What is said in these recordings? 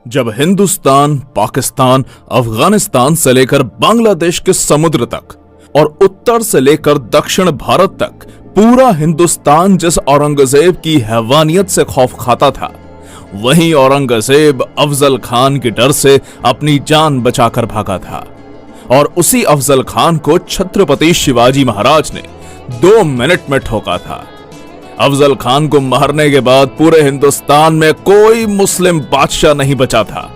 जब हिंदुस्तान, पाकिस्तान, अफगानिस्तान से लेकर बांग्लादेश के समुद्र तक और उत्तर से लेकर दक्षिण भारत तक पूरा हिंदुस्तान जिस औरंगजेब की हैवानियत से खौफ खाता था, वहीं औरंगजेब अफजल खान के डर से अपनी जान बचाकर भागा था। और उसी अफजल खान को छत्रपति शिवाजी महाराज ने 2 मिनट में ठोका था। अफजल खान को मारने के बाद पूरे हिंदुस्तान में कोई मुस्लिम बादशाह नहीं बचा था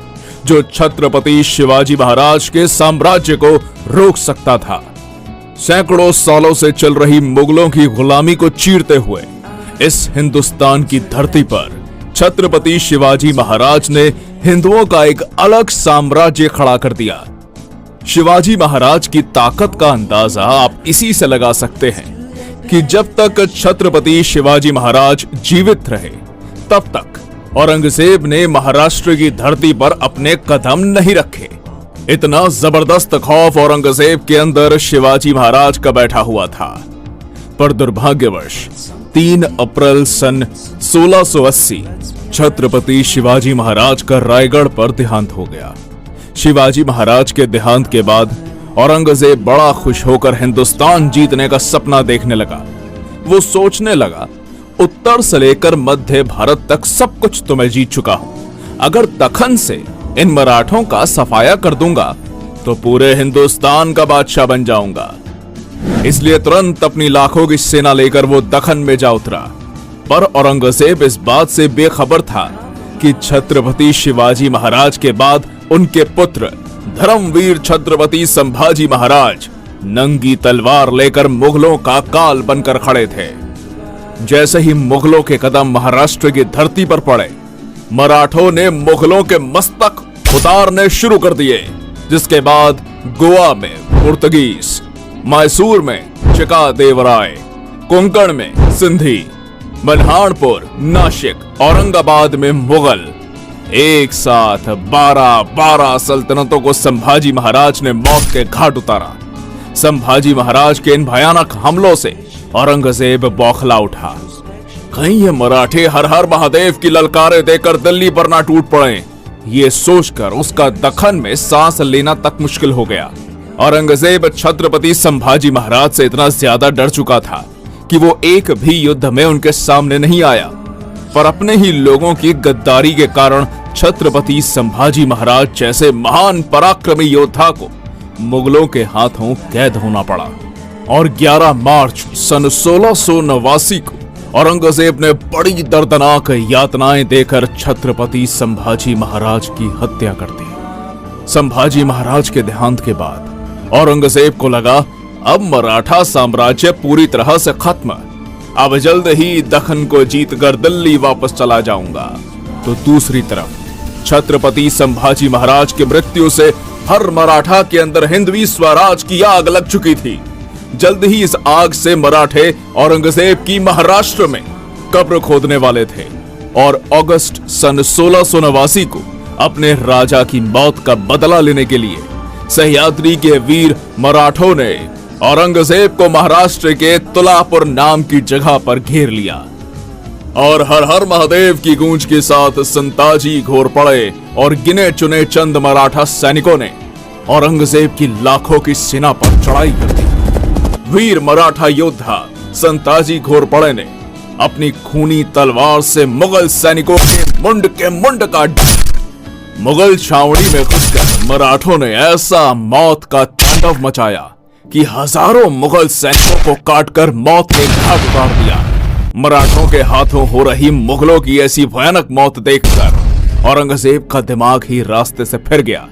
जो छत्रपति शिवाजी महाराज के साम्राज्य को रोक सकता था। सैकड़ों सालों से चल रही मुगलों की गुलामी को चीरते हुए इस हिंदुस्तान की धरती पर छत्रपति शिवाजी महाराज ने हिंदुओं का एक अलग साम्राज्य खड़ा कर दिया। शिवाजी महाराज की ताकत का अंदाजा आप इसी से लगा सकते हैं कि जब तक छत्रपति शिवाजी महाराज जीवित रहे, तब तक औरंगजेब ने महाराष्ट्र की धरती पर अपने कदम नहीं रखे। इतना जबरदस्त खौफ औरंगजेब के अंदर शिवाजी महाराज का बैठा हुआ था। पर दुर्भाग्यवश 3 अप्रैल सन 1680 छत्रपति शिवाजी महाराज का रायगढ़ पर देहांत हो गया। शिवाजी महाराज के देहांत के बाद औरंगजेब बड़ा खुश होकर हिंदुस्तान जीतने का सपना देखने लगा। वो सोचने लगा, उत्तर से लेकर मध्य भारत तक सब कुछ तो मैं जीत चुका हूं। अगर दखन से इन मराठों का सफाया कर दूंगा तो पूरे हिंदुस्तान का बादशाह बन जाऊंगा। इसलिए तुरंत अपनी लाखों की सेना लेकर वो दखन में जा उतरा। पर औरंगजेब इस बात से बेखबर था कि छत्रपति शिवाजी महाराज के बाद उनके पुत्र धर्मवीर छत्रपति संभाजी महाराज नंगी तलवार लेकर मुगलों का काल बनकर खड़े थे। जैसे ही मुगलों के कदम महाराष्ट्र की धरती पर पड़े, मराठों ने मुगलों के मस्तक उतारने शुरू कर दिए। जिसके बाद गोवा में पुर्तगीज, मैसूर में चिकादेवराय, कोंकण में सिंधी, बल्हारपुर, नासिक, औरंगाबाद में मुगल, एक साथ 12 सल्तनतों को संभाजी महाराज ने मौत के घाट उतारा। संभाजी महाराज के इन भयानक हमलों से औरंगजेब बौखला उठा। कहीं ये मराठे हर हर महादेव की ललकारे देकर दिल्ली पर ना टूट पड़े, ये सोचकर उसका दखन में सांस लेना तक मुश्किल हो गया। औरंगजेब छत्रपति संभाजी महाराज से इतना ज्यादा डर चुका था कि वो एक भी युद्ध में उनके सामने नहीं आया। पर अपने ही लोगों की गद्दारी के कारण छत्रपति संभाजी महाराज जैसे महान पराक्रमी योद्धा को मुगलों के हाथों कैद होना पड़ा। और 11 मार्च सन 1689 को औरंगजेब ने बड़ी दर्दनाक यातनाएं देकर छत्रपति संभाजी महाराज की हत्या कर दी। संभाजी महाराज के देहांत के बाद औरंगजेब को लगा, अब मराठा साम्राज्य पूरी तरह से खत्म, अब जल्द ही दखन को जीतकर दिल्ली वापस चला जाऊंगा। तो दूसरी तरफ छत्रपति संभाजी महाराज की मृत्यु से हर मराठा के अंदर हिंदवी स्वराज की आग लग चुकी थी। जल्द ही इस आग से मराठे औरंगजेब की महाराष्ट्र में कब्र खोदने वाले थे। और अगस्त सन 1689 को अपने राजा की मौत का बदला लेने के लिए सह्याद्री के वीर मराठों ने औरंगजेब को महाराष्ट्र के तुलापुर नाम की जगह पर घेर लिया। और हर हर महादेव की गूंज के साथ संताजी घोर पड़े और गिने चुने चंद मराठा सैनिकों ने औरंगजेब की लाखों की सेना पर चढ़ाई कर दी। वीर मराठा योद्धा संताजी घोरपड़े ने अपनी खूनी तलवार से मुगल सैनिकों के मुंड काट दिया। मुगल छावनी में घुसकर मराठों ने ऐसा मौत का तांडव मचाया कि हजारों मुगल सैनिकों को काटकर मौत के घाट उतार दिया। मराठों के हाथों हो रही मुगलों की ऐसी भयानक मौत देखकर औरंगजेब का दिमाग ही रास्ते से फिर गया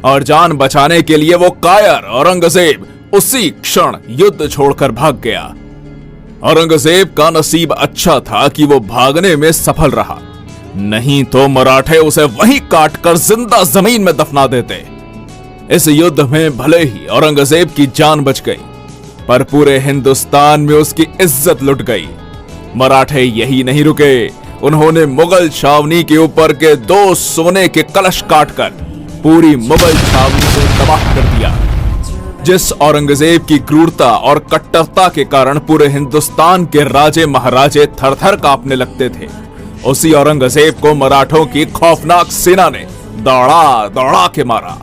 और जान बचाने के लिए वो कायर औरंगजेब उसी क्षण युद्ध छोड़कर भाग गया। औरंगजेब का नसीब अच्छा था कि वो भागने में सफल रहा, नहीं तो मराठे उसे वहीं काटकर जिंदा जमीन में दफना देते। इस युद्ध में भले ही औरंगजेब की जान बच गई, पर पूरे हिंदुस्तान में उसकी इज्जत लुट गई। मराठे यही नहीं रुके, उन्होंने मुगल छावनी के ऊपर के 2 सोने के कलश काटकर पूरी मुगल छावनी को तबाह कर दिया। जिस औरंगजेब की क्रूरता और कट्टरता के कारण पूरे हिंदुस्तान के राजे महाराजे थर-थर कांपने लगते थे, उसी औरंगजेब को मराठों की खौफनाक सेना ने दौड़ा दौड़ा के मारा।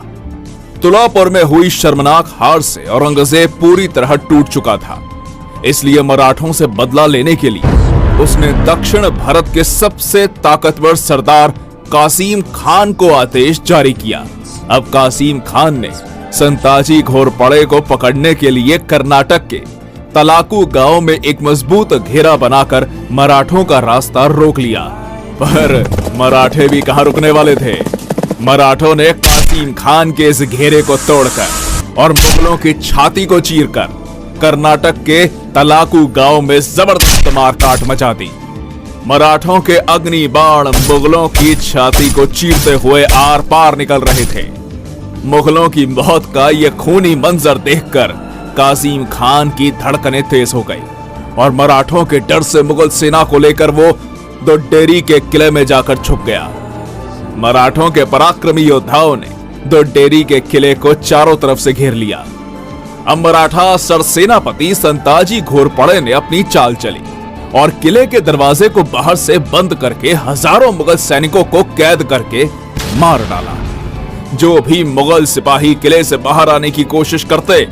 तुलापुर में हुई शर्मनाक हार से औरंगजेब पूरी तरह टूट चुका था। इसलिए मराठों से बदला लेने के लिए उसने दक्षिण भारत के सबसे ताकतवर सरदार कासिम खान को आदेश जारी किया। अब कासिम खान ने संताजी घोरपड़े को पकड़ने के लिए कर्नाटक के तलाकू गांव में एक मजबूत घेरा बनाकर मराठों का रास्ता रोक लिया। पर मराठे भी कहां रुकने वाले थे। मराठों ने कासिम खान के इस घेरे को तोड़कर और मुगलों की छाती को चीरकर कर्नाटक के तलाकू गांव में जबरदस्त मारकाट मचा दी। मराठों के अग्नि बाण मुगलों की छाती को चीरते हुए आर पार निकल रहे थे। मुगलों की मौत का यह खूनी मंजर देखकर कासिम खान की धड़कनें तेज हो गई और मराठों के डर से मुगल सेना को लेकर वो दोड्डेरी के किले में जाकर छुप गया। मराठों के पराक्रमी योद्धाओं ने दोड्डेरी के किले को चारों तरफ से घेर लिया। अब मराठा सरसेनापति संताजी घोरपड़े ने अपनी चाल चली और किले के दरवाजे को बाहर से बंद करके हजारों मुगल सैनिकों को कैद करके मार डाला। जो भी मुगल सिपाही किले से बाहर आने की कोशिश करते,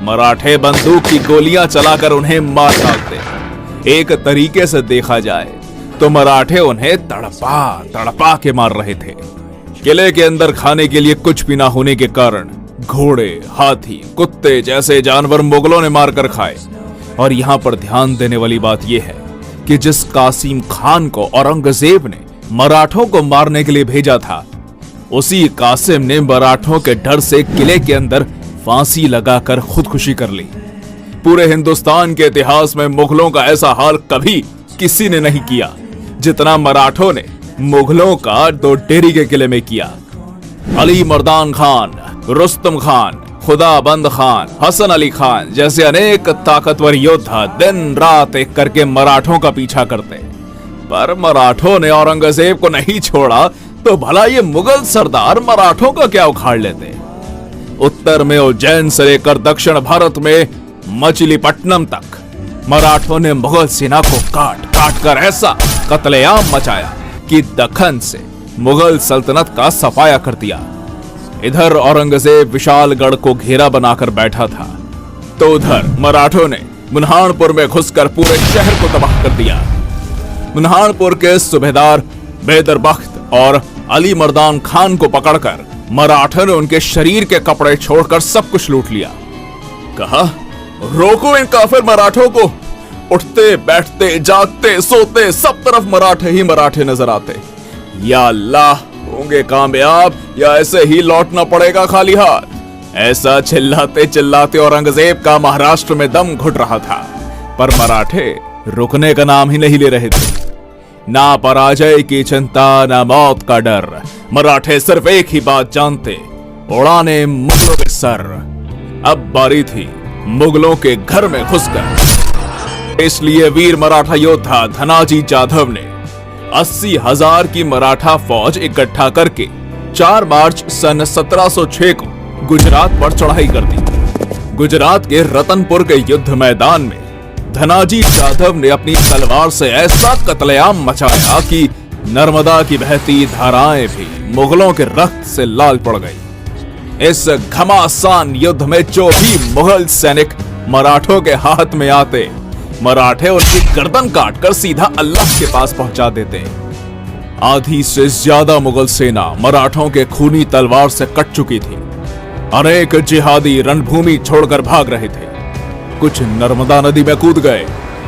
मराठे बंदूक की गोलियां चलाकर उन्हें मार डालते। एक तरीके से देखा जाए तो मराठे उन्हें तड़पा तड़पा के मार रहे थे। किले के अंदर खाने के लिए कुछ भी ना होने के कारण घोड़े, हाथी, कुत्ते जैसे जानवर मुगलों ने मारकर खाए। और यहां पर ध्यान देने वाली बात यह है कि जिस कासिम खान को औरंगजेब ने मराठों को मारने के लिए भेजा था, उसी कासिम ने मराठों के डर से किले के अंदर फांसी लगाकर खुदकुशी कर ली। पूरे हिंदुस्तान के इतिहास में मुगलों का ऐसा हाल कभी किसी ने नहीं किया जितना मराठों ने मुगलों का दोड्डेरी के किले में किया। अली मर्दान खान, रुस्तम खान, खुदाबंद खान, हसन अली खान जैसे अनेक ताकतवर योद्धा दिन रात एक करके मराठों का पीछा करते, पर मराठों ने औरंगजेब को नहीं छोड़ा तो भला ये मुगल सरदार मराठों का क्या उखाड़ लेते। उत्तर में उज्जैन से लेकर दक्षिण भारत में मछलीपट्टनम तक मराठों ने मुगल सेना को काट काट कर ऐसा कत्लेआम मचाया कि दक्खन से मुगल सल्तनत का सफाया कर दिया। इधर औरंगजेब विशालगढ़ को घेरा बनाकर बैठा था, तो उधर मराठों ने बुरहानपुर में घुसकर पूरे शहर को तबाह कर दिया। बुरहानपुर के सूबेदार बैदर बख्त और अली मर्दान खान को पकड़कर मराठों ने उनके शरीर के कपड़े छोड़कर सब कुछ लूट लिया। कहा, रोको इन काफिर मराठों को। उठते बैठते जागते सोते सब तरफ मराठे ही मराठे नजर आते। या अल्लाह, होंगे कामयाब या ऐसे ही लौटना पड़ेगा खाली हाथ। ऐसा चिल्लाते चिल्लाते औरंगजेब का महाराष्ट्र में दम घुट रहा था, पर मराठे रुकने का नाम ही नहीं ले रहे थे। ना पराजय की चिंता, ना मौत का डर। मराठे सिर्फ एक ही बात जानते, उड़ाने मुगलों के सर। अब बारी थी मुगलों के घर में घुसकर। इसलिए वीर मराठा योद्धा धनाजी जाधव ने 80,000 की मराठा फौज इकट्ठा करके 4 मार्च सन 1706 को गुजरात पर चढ़ाई कर दी। गुजरात के रतनपुर के युद्ध मैदान में धनाजी जाधव ने अपनी तलवार से ऐसा कत्लेआम मचाया कि नर्मदा की बहती धाराएं भी मुगलों के रक्त से लाल पड़ गई। इस घमासान युद्ध में जो भी मुगल सैनिक मराठों के हाथ में आते, मराठे उनकी गर्दन काटकर सीधा अल्लाह के पास पहुंचा देते। आधी से ज्यादा मुगल सेना मराठों के खूनी तलवार से कट चुकी थी। अनेक जिहादी रणभूमि छोड़कर भाग रहे थे। कुछ नर्मदा नदी में कूद गए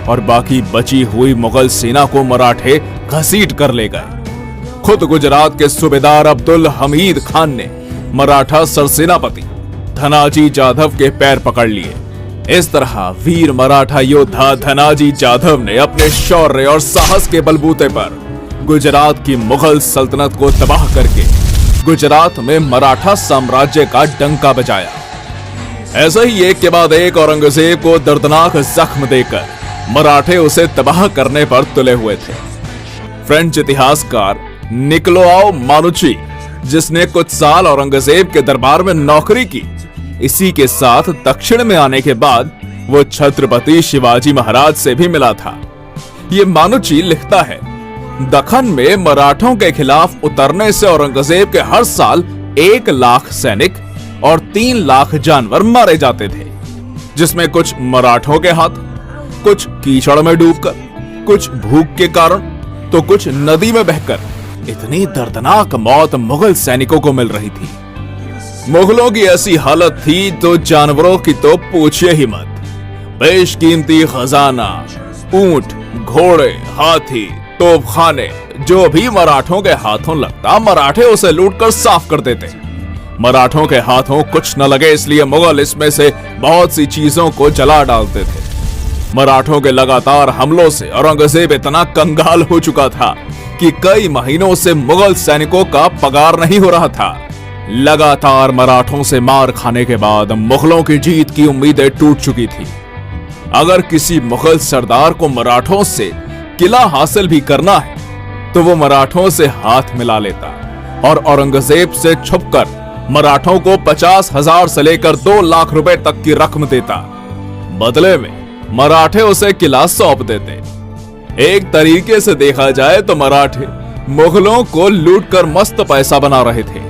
और बाकी बची हुई मुगल सेना को मराठे घसीट कर ले गए। खुद गुजरात के सूबेदार अब्दुल हमीद खान ने मराठा सरसेनापति धनाजी जाधव के पैर पकड़ लिए। इस तरह वीर मराठा योद्धा धनाजी जाधव ने अपने शौर्य और साहस के बलबूते पर गुजरात की मुगल सल्तनत को तबाह करके गुजरात में मराठा साम्राज्य का डंका बजाया। ऐसा ही एक के बाद एक औरंगजेब को दर्दनाक जख्म देकर मराठे उसे तबाह करने पर तुले हुए थे। फ्रेंच इतिहासकार निकोलाउ मानुची, जिसने कुछ साल औरंगजेब के दरबार में नौकरी की, इसी के साथ दक्षिण में आने के बाद वो छत्रपति शिवाजी महाराज से भी मिला था। ये मानुची लिखता है दक्खन में मराठों के खिलाफ उतरने से औरंगजेब के हर साल 1 लाख सैनिक और 3 लाख जानवर मारे जाते थे, जिसमें कुछ मराठों के हाथ, कुछ कीचड़ में डूबकर, कुछ भूख के कारण, तो कुछ नदी में बहकर। इतनी दर्दनाक मौत मुगल सैनिकों को मिल रही थी। मुगलों की ऐसी हालत थी तो जानवरों की तो पूछिए ही मत। बेशकीमती खजाना, ऊंट, घोड़े, हाथी, तोपखाने जो भी मराठों के हाथों लगता, मराठे उसे लूटकर साफ कर देते। मराठों के हाथों कुछ न लगे इसलिए मुगल इसमें से बहुत सी चीजों को जला डालते थे। मराठों के लगातार हमलों से औरंगजेब इतना कंगाल हो चुका था कि कई महीनों से मुगल सैनिकों का पगार नहीं हो रहा था। लगातार मराठों से मार खाने के बाद मुगलों की जीत की उम्मीदें टूट चुकी थी। अगर किसी मुगल सरदार को मराठों से किला हासिल भी करना है तो वो मराठों से हाथ मिला लेता और औरंगजेब से छुपकर मराठों को 50,000 से लेकर 2 लाख रुपए तक की रकम देता। बदले में मराठे उसे किला सौंप देते। एक तरीके से देखा जाए तो मराठे मुगलों को लूटकर मस्त पैसा बना रहे थे,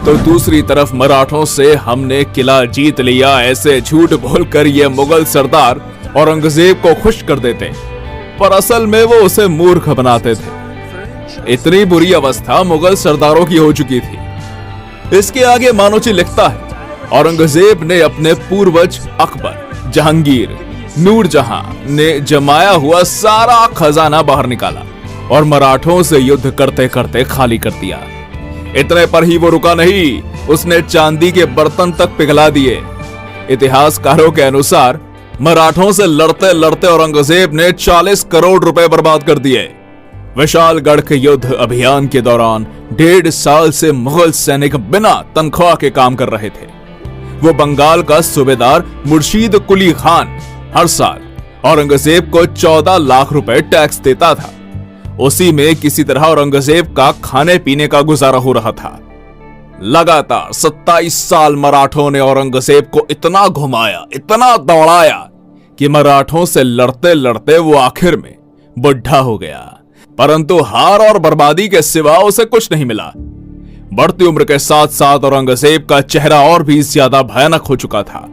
तो दूसरी तरफ मराठों से हमने किला जीत लिया ऐसे झूठ बोलकर ये मुगल सरदार औरंगजेब को खुश कर देते, पर असल में वो उसे मूर्ख बनाते थे। इतनी बुरी अवस्था मुगल सरदारों की हो चुकी थी। इसके आगे मानोची लिखता है, औरंगजेब ने अपने पूर्वज अकबर, जहांगीर, नूरजहां ने जमाया हुआ सारा खजाना बाहर निकाला और मराठों से युद्ध करते करते खाली कर दिया। इतने पर ही वो रुका नहीं, उसने चांदी के बर्तन तक पिघला दिए। इतिहासकारों के अनुसार मराठों से लड़ते लड़ते औरंगजेब ने 40 करोड़ रुपए बर्बाद कर दिए। विशालगढ़ के युद्ध अभियान के दौरान 1.5 साल से मुगल सैनिक बिना तनख्वाह के काम कर रहे थे। वो बंगाल का सूबेदार मुर्शीद कुली खान हर साल औरंगजेब को 14 लाख रुपए टैक्स देता था। उसी में किसी तरह औरंगजेब का खाने पीने का गुजारा हो रहा था। लगातार 27 साल मराठों ने औरंगजेब को इतना घुमाया, इतना दौड़ाया कि मराठों से लड़ते लड़ते वो आखिर में बुढ़ा हो गया। परंतु हार और बर्बादी के सिवा उसे कुछ नहीं मिला। बढ़ती उम्र के साथ साथ औरंगजेब का चेहरा और भी ज्यादा भयानक हो चुका था।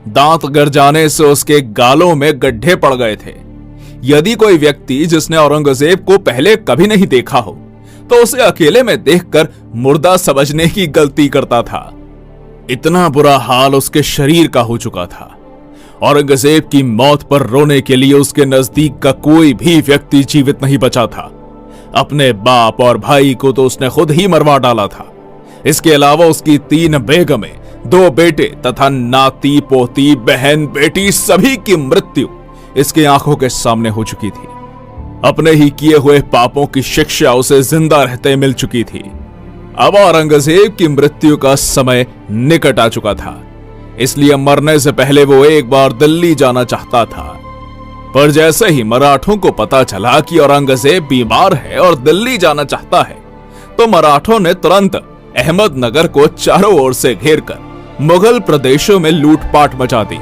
दांत गिर जाने से उसके गालों में गड्ढे पड़ गए थे। यदि कोई व्यक्ति जिसने औरंगजेब को पहले कभी नहीं देखा हो तो उसे अकेले में देखकर मुर्दा समझने की गलती करता था। इतना बुरा हाल उसके शरीर का हो चुका था। औरंगजेब की मौत पर रोने के लिए उसके नजदीक का कोई भी व्यक्ति जीवित नहीं बचा था। अपने बाप और भाई को तो उसने खुद ही मरवा डाला था। इसके अलावा उसकी 3 बेगमें, 2 बेटे तथा नाती पोती, बहन बेटी सभी की मृत्यु इसकी आंखों के सामने हो चुकी थी। अपने ही किए हुए पापों की शिक्षा उसे जिंदा रहते मिल चुकी थी। अब औरंगजेब की मृत्यु का समय निकट आ चुका था, इसलिए मरने से पहले वो एक बार दिल्ली जाना चाहता था। पर जैसे ही मराठों को पता चला कि औरंगजेब बीमार है और दिल्ली जाना चाहता है, तो मराठों ने तुरंत अहमदनगर को चारों ओर से घेरकर मुगल प्रदेशों में लूटपाट मचा दी।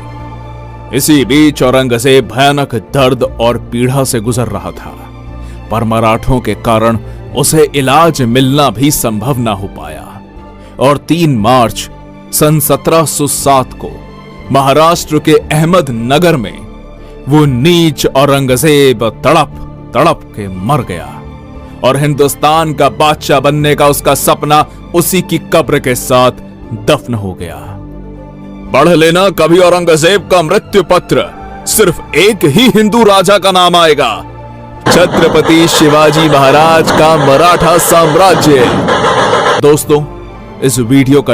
इसी बीच औरंगजेब भयानक दर्द और पीड़ा से गुजर रहा था, पर मराठों के कारण उसे इलाज मिलना भी संभव न हो पाया और 3 मार्च सन 1707 को महाराष्ट्र के अहमदनगर में वो नीच औरंगजेब तड़प तड़प के मर गया और हिंदुस्तान का बादशाह बनने का उसका सपना उसी की कब्र के साथ दफन हो गया। पढ़ लेना कभी औरंगजेब का मृत्यु पत्र, सिर्फ एक ही हिंदू राजा का नाम आएगा, छत्रपति शिवाजी महाराज का मराठा साम्राज्य। दोस्तों, इस वीडियो का